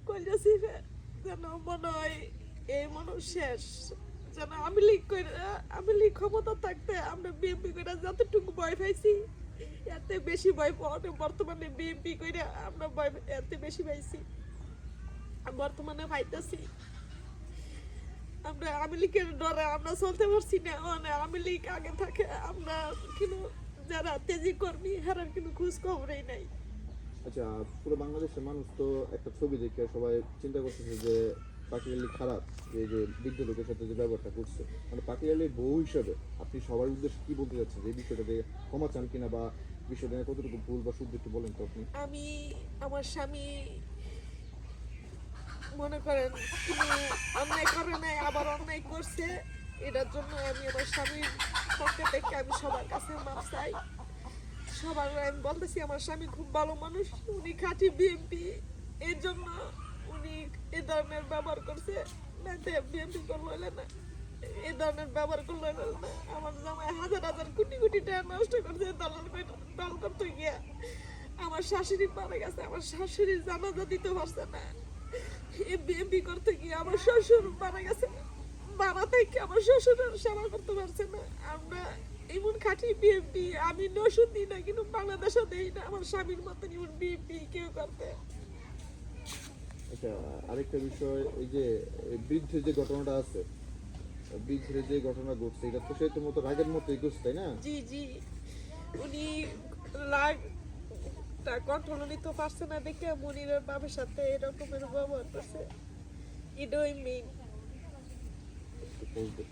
কইলাছি যেন মনে হয় এই মানুষ শেষ, যেন আমি লীগ ক্ষমতা থাকতে আমরা বিএনপি করে যতটুকু ভয় পাইছি এতে বেশি ভয় পাওয়া বর্তমানে বিএনপি করে আমরা ভয় এতে বেশি পাইছি, বর্তমানে পাইতেছি। আমরা আওয়ামী লীগের ডরে আমরা চলতে পারছি না, মানে আওয়ামী লীগ আগে থাকে আমরা কিন্তু যারা তেজি কর্মী হারার কিন্তু খোঁজ খবরই নাই। আচ্ছা, পুরো বাংলাদেশের মানুষ তো একটা ছবি দেখে সবাই চিন্তা করতেছে যে পাখিরালি খারাপ, এই যে বৃদ্ধ লোকের সাথে যে ব্যবহারটা করছে, মানে পাখিরালির বউ হিসাবে আপনি সবার উদ্দেশ্যে কি বলতে চাচ্ছেন, এই বিষয়টাতে ক্ষমা চান কিনা বা বিষয়টা নিয়ে কতটুকু ভুল বা শুদ্ধ একটু বলেন তো আপনি। আমি আমার স্বামী মনে করেন কোনো অন্যায় করে নাই, আবার অন্যায় করছে, এটার জন্য আমি আমার স্বামীর পক্ষে থেকে আমি সবার কাছে মাপ চাই। সবার আমি বলতেছি আমার স্বামী খুব ভালো মানুষ, উনি খাঁটি বিএনপি, এর জন্য উনি এ ধরনের ব্যবহার করছে, না বিএনপি করলো না এ ধরনের ব্যবহার করলো না। আমার জামাই হাজার হাজার কোটি কোটি টাকা নষ্ট করছে দল করতে গিয়া। আমার শাশুড়ি মারা গেছে, আমার শাশুড়ির জানাজা দিতে পারছে না বিএমপি করতে গিয়ে। আমার শ্বশুর মারা গেছে, মারা থেকে আমার শ্বশুরের সেবা করতে পারছে না। আমরা এমন খাঁটি বিএমপি, আমি নসুন দিই না কিন্তু বাংলাদেশও দেই না আমার স্বামীর মতন এমন বিএমপি কেউ করতে। আচ্ছা, আরেকটা বিষয়, এই যে বৃদ্ধের যে ঘটনাটা আছে, বৃদ্ধের যে ঘটনা ঘটছে, এটা তো সেই তো মতো রাগের মতোই করছে, তাই না? জি জি, উনি রাগটা কন্ট্রোল নিতে পারছে না দেখে মনিরের বাবার সাথে এরকমের ব্যবহার করছে, এটাই মেইন। একটু বলতে